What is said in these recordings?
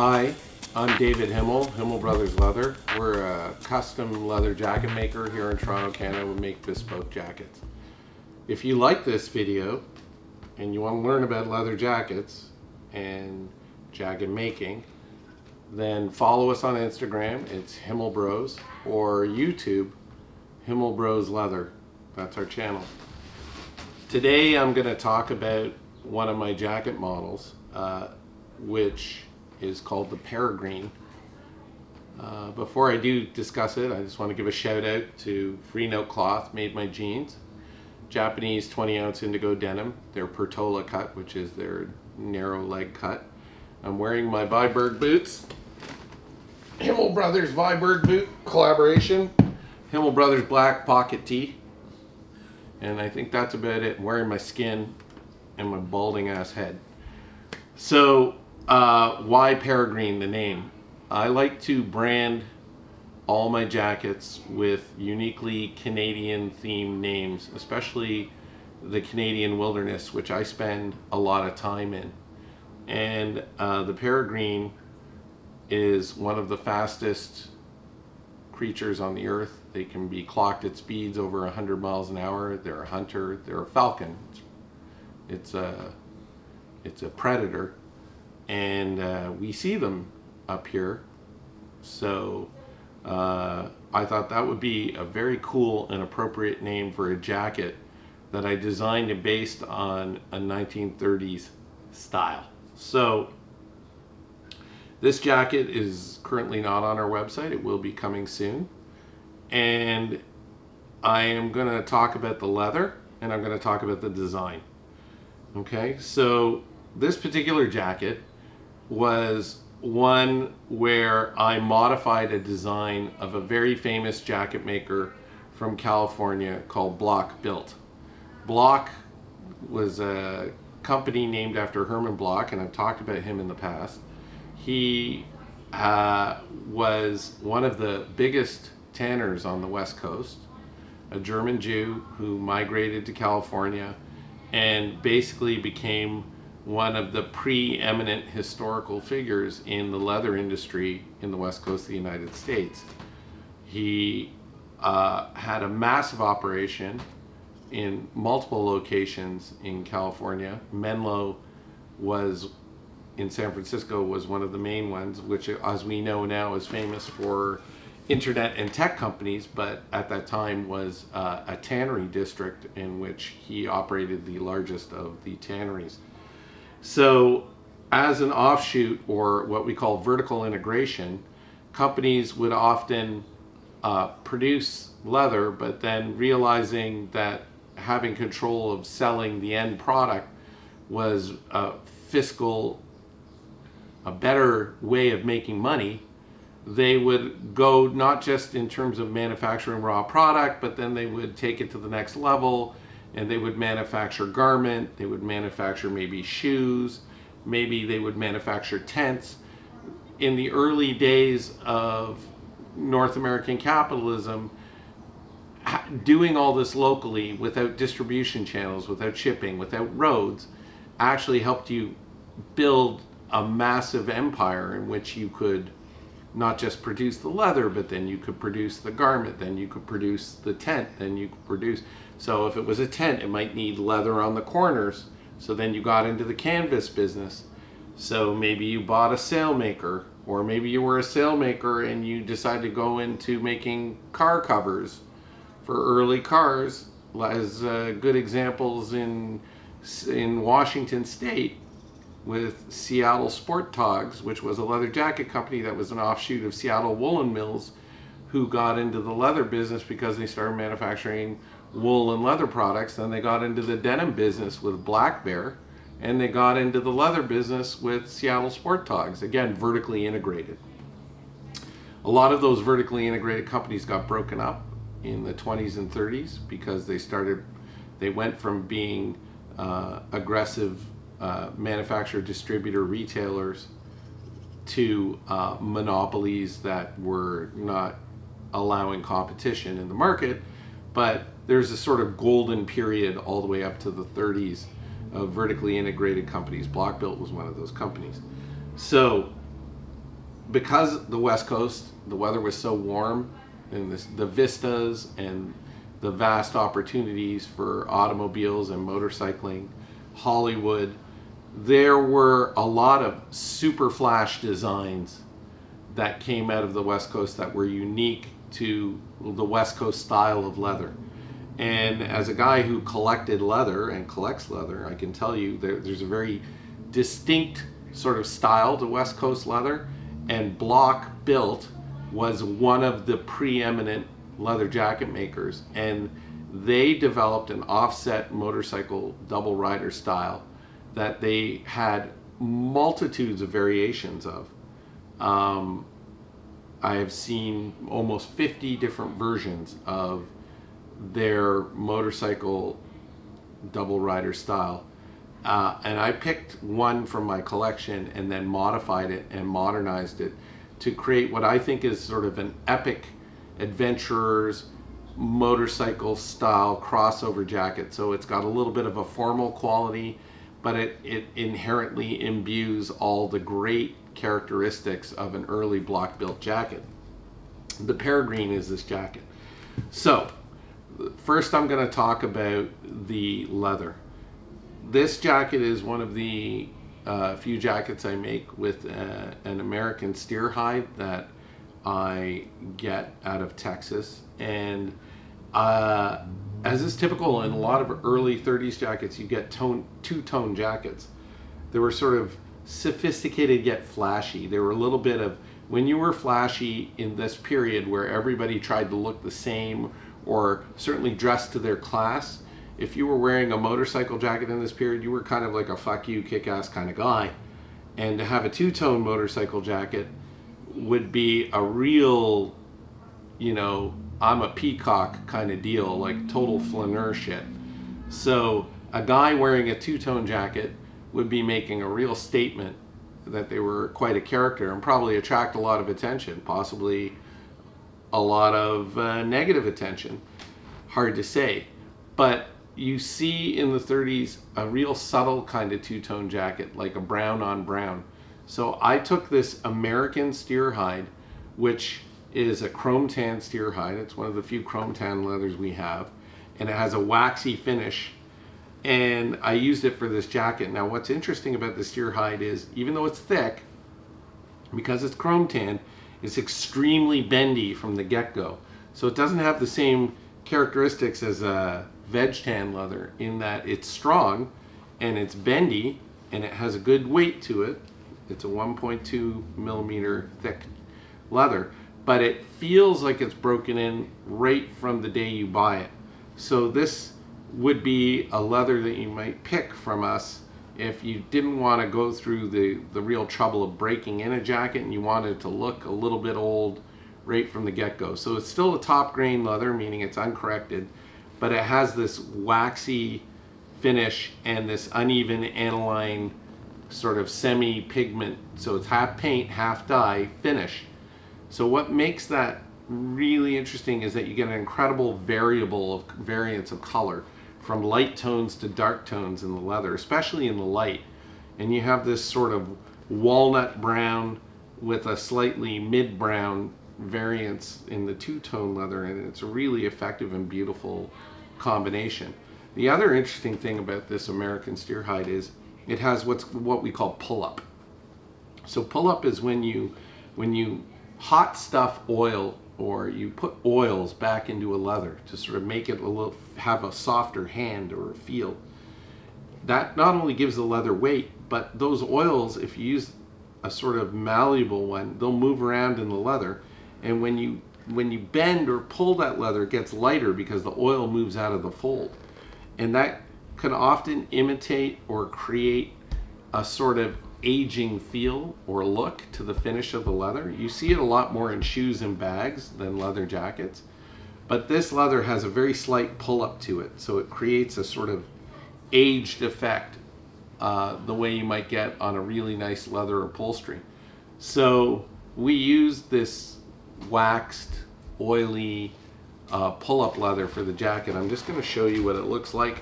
Hi, I'm David Himel Brothers Leather. We're a custom leather jacket maker here in Toronto, Canada. We make bespoke jackets. If you like this video and you want to learn about leather jackets and jacket making, then follow us on Instagram. It's Himel Bros, or YouTube, Himel Bros Leather. That's our channel. Today I'm going to talk about one of my jacket models, which is called the Peregrine. Before I do discuss it, I just want to give a shout out to Free Note Cloth, made my jeans. Japanese 20-ounce indigo denim, their Pertola cut, which is their narrow leg cut. I'm wearing my Viberg boots. Himel Brothers Viberg boot collaboration. Himel Brothers black pocket tee. And I think that's about it. I'm wearing my skin and my balding ass head. So, why Peregrine, the name? I like to brand all my jackets with uniquely Canadian themed names, especially the Canadian wilderness, which I spend a lot of time in. And the Peregrine is one of the fastest creatures on the earth. They can be clocked at speeds over 100 miles an hour. They're a hunter. They're a falcon. It's a predator. And we see them up here, so I thought that would be a very cool and appropriate name for a jacket that I designed and based on a 1930s style. So this jacket is currently not on our website. It will be coming soon, and I am going to talk about the leather and I'm going to talk about the design. Okay, so this particular jacket was one where I modified a design of a very famous jacket maker from California called Block Built. Block was a company named after Herman Block, and I've talked about him in the past. He was one of the biggest tanners on the West Coast, a German Jew who migrated to California and basically became one of the preeminent historical figures in the leather industry in the West Coast of the United States. He had a massive operation in multiple locations in California. Menlo was in San Francisco was one of the main ones, which, as we know now, is famous for internet and tech companies, but at that time was a tannery district in which he operated the largest of the tanneries. So as an offshoot, or what we call vertical integration, companies would often produce leather, but then realizing that having control of selling the end product was a better way of making money, they would go not just in terms of manufacturing raw product, but then they would take it to the next level, and they would manufacture garment, they would manufacture maybe shoes, maybe they would manufacture tents. In the early days of North American capitalism, doing all this locally without distribution channels, without shipping, without roads, actually helped you build a massive empire in which you could not just produce the leather, but then you could produce the garment, then you could produce the tent, then you could produce. So if it was a tent, it might need leather on the corners. So then you got into the canvas business. So maybe you bought a sailmaker, or maybe you were a sailmaker and you decided to go into making car covers for early cars, as good examples in Washington State with Seattle Sport Togs, which was a leather jacket company that was an offshoot of Seattle Woolen Mills, who got into the leather business because they started manufacturing wool and leather products. Then they got into the denim business with Black Bear, and they got into the leather business with Seattle Sport Togs, again vertically integrated. A lot of those vertically integrated companies got broken up in the 20s and 30s because they went from being aggressive manufacturer, distributor, retailers to monopolies that were not allowing competition in the market. But there's a sort of golden period all the way up to the 30s of vertically integrated companies. Block Built was one of those companies. So because the West Coast, the weather was so warm, and the vistas and the vast opportunities for automobiles and motorcycling, Hollywood, there were a lot of super flash designs that came out of the West Coast that were unique to the West Coast style of leather. And as a guy who collected leather and collects leather, I can tell you there's a very distinct sort of style to West Coast leather, and Block Built was one of the preeminent leather jacket makers, and they developed an offset motorcycle double rider style that they had multitudes of variations of. I have seen almost 50 different versions of their motorcycle double rider style. And I picked one from my collection and then modified it and modernized it to create what I think is sort of an epic adventurer's motorcycle style crossover jacket. So it's got a little bit of a formal quality, but it inherently imbues all the great characteristics of an early block built jacket. The Peregrine is this jacket. So first I'm going to talk about the leather. This jacket is one of the few jackets I make with an American steer hide that I get out of Texas. And as is typical in a lot of early 30s jackets, you get two-tone jackets. They were sort of sophisticated yet flashy. They were a little bit of, when you were flashy in this period where everybody tried to look the same or certainly dressed to their class, if you were wearing a motorcycle jacket in this period, you were kind of like a fuck you, kick-ass kind of guy. And to have a two-tone motorcycle jacket would be a real, you know, I'm a peacock kind of deal, like total flaneur shit. So a guy wearing a two-tone jacket would be making a real statement that they were quite a character and probably attract a lot of attention, possibly a lot of negative attention. Hard to say. But you see in the 30s a real subtle kind of two-tone jacket, like a brown on brown. So I took this American steer hide, which is a chrome tan steer hide. It's one of the few chrome tan leathers we have, and it has a waxy finish, and I used it for this jacket. Now what's interesting about the steer hide is, even though it's thick, because it's chrome tan, it's extremely bendy from the get-go. So it doesn't have the same characteristics as a veg tan leather in that it's strong and it's bendy and it has a good weight to it. It's a 1.2 millimeter thick leather, but it feels like it's broken in right from the day you buy it. So this would be a leather that you might pick from us if you didn't want to go through the real trouble of breaking in a jacket and you wanted it to look a little bit old right from the get-go. So it's still a top grain leather, meaning it's uncorrected, but it has this waxy finish and this uneven aniline sort of semi-pigment, so it's half paint, half dye finish. So what makes that really interesting is that you get an incredible variance of color, from light tones to dark tones in the leather, especially in the light. And you have this sort of walnut brown with a slightly mid-brown variance in the two-tone leather, and it's a really effective and beautiful combination. The other interesting thing about this American steer hide is it has what we call pull-up. So pull-up is when you hot stuff oil, or you put oils back into a leather to sort of make it have a softer hand or a feel. That not only gives the leather weight, but those oils, if you use a sort of malleable one, they'll move around in the leather, and when you bend or pull that leather, it gets lighter because the oil moves out of the fold. And that can often imitate or create a sort of aging feel or look to the finish of the leather. You see it a lot more in shoes and bags than leather jackets, but this leather has a very slight pull-up to it, so it creates a sort of aged effect, the way you might get on a really nice leather upholstery. So we use this waxed, oily pull-up leather for the jacket. I'm just going to show you what it looks like.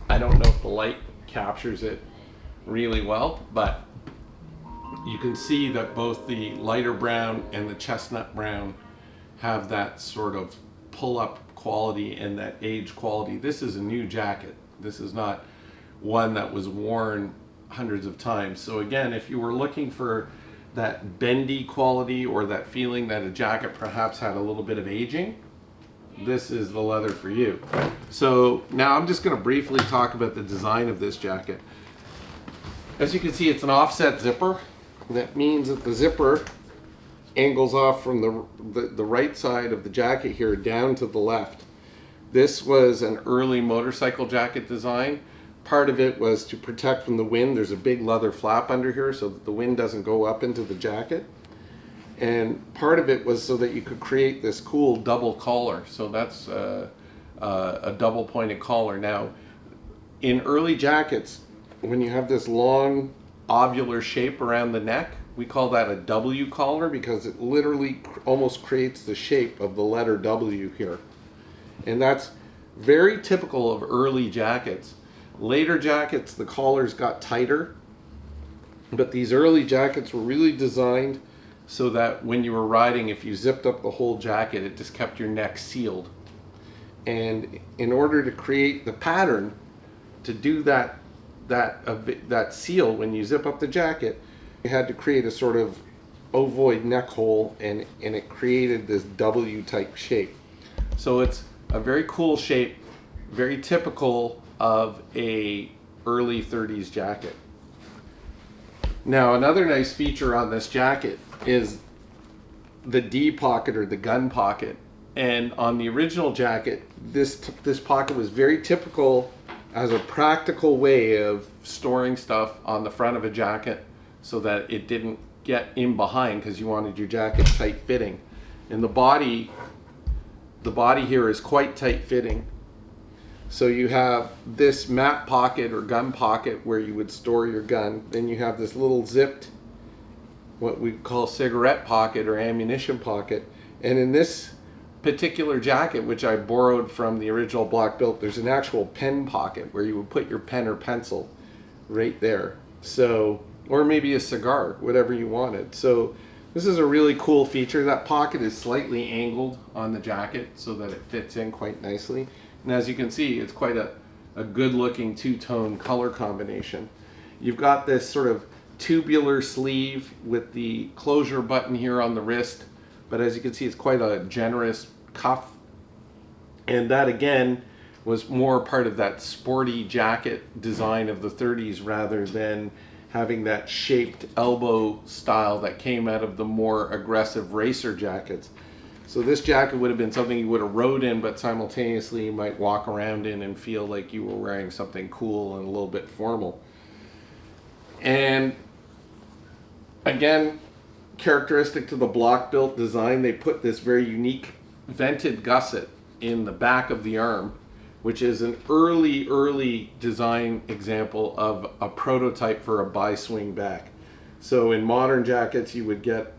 I don't know if the light captures it really well, but you can see that both the lighter brown and the chestnut brown have that sort of pull-up quality and that age quality. This is a new jacket. This is not one that was worn hundreds of times. So again, if you were looking for that bendy quality or that feeling that a jacket perhaps had a little bit of aging, this is the leather for you. So now I'm just going to briefly talk about the design of this jacket. As you can see, it's an offset zipper. That means that the zipper angles off from the right side of the jacket here down to the left. This was an early motorcycle jacket design. Part of it was to protect from the wind. There's a big leather flap under here so that the wind doesn't go up into the jacket. And part of it was so that you could create this cool double collar. So that's a double pointed collar. Now, in early jackets, when you have this long ovular shape around the neck, we call that a W collar because it literally almost creates the shape of the letter W here. And that's very typical of early jackets. Later jackets, the collars got tighter, but these early jackets were really designed so that when you were riding, if you zipped up the whole jacket, it just kept your neck sealed. And in order to create the pattern to do that seal when you zip up the jacket, you had to create a sort of ovoid neck hole, and it created this W type shape. So it's a very cool shape, very typical of a early 30s jacket. Now, another nice feature on this jacket is the D pocket or the gun pocket. And on the original jacket, this pocket was very typical as a practical way of storing stuff on the front of a jacket so that it didn't get in behind because you wanted your jacket tight fitting. And the body here is quite tight fitting. So you have this map pocket or gun pocket where you would store your gun. Then you have this little zipped, what we call cigarette pocket or ammunition pocket. And in this particular jacket, which I borrowed from the original block built, there's an actual pen pocket where you would put your pen or pencil right there. So, or maybe a cigar, whatever you wanted. So this is a really cool feature. That pocket is slightly angled on the jacket so that it fits in quite nicely. And as you can see, it's quite a good looking two-tone color combination. You've got this sort of tubular sleeve with the closure button here on the wrist, but as you can see, it's quite a generous cuff. And that again was more part of that sporty jacket design of the 30s rather than having that shaped elbow style that came out of the more aggressive racer jackets. So this jacket would have been something you would have rode in, but simultaneously you might walk around in and feel like you were wearing something cool and a little bit formal. And again, characteristic to the block built design, they put this very unique vented gusset in the back of the arm, which is an early design example of a prototype for a bi-swing back. So in modern jackets, you would get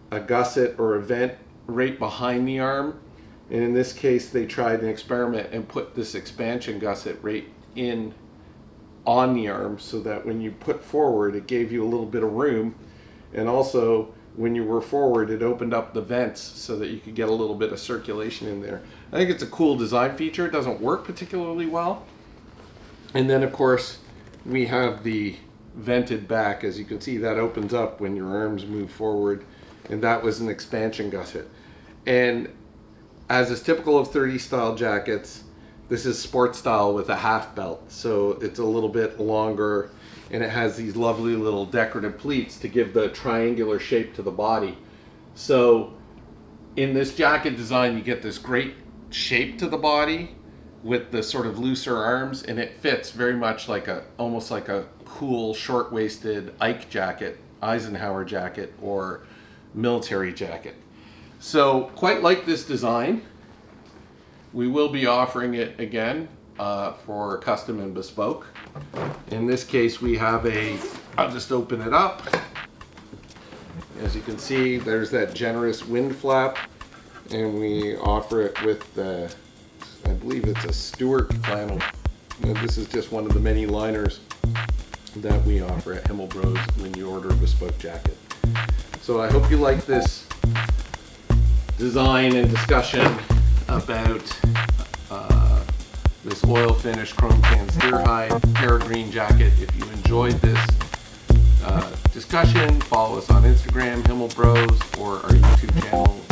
a gusset or a vent right behind the arm, and in this case they tried an experiment and put this expansion gusset right in on the arm so that when you put forward it gave you a little bit of room, and also when you were forward it opened up the vents so that you could get a little bit of circulation in there. I think it's a cool design feature. It doesn't work particularly well. And then of course we have the vented back. As you can see, that opens up when your arms move forward, and that was an expansion gusset. And as is typical of 30 style jackets, this is sport style with a half belt, so it's a little bit longer, and it has these lovely little decorative pleats to give the triangular shape to the body. So in this jacket design you get this great shape to the body with the sort of looser arms, and it fits very much like almost like a cool short-waisted Ike jacket, Eisenhower jacket, or military jacket. So quite like this design. We will be offering it again for custom and bespoke. In this case we have I'll just open it up. As you can see, there's that generous wind flap, and we offer it with I believe it's a Stewart flannel. And this is just one of the many liners. that we offer at Himel Bros when you order a bespoke jacket. So I hope you like this design and discussion about this oil finish chrome tan steer hide Peregrine jacket. If you enjoyed this discussion, follow us on Instagram, Himel Bros, or our YouTube channel,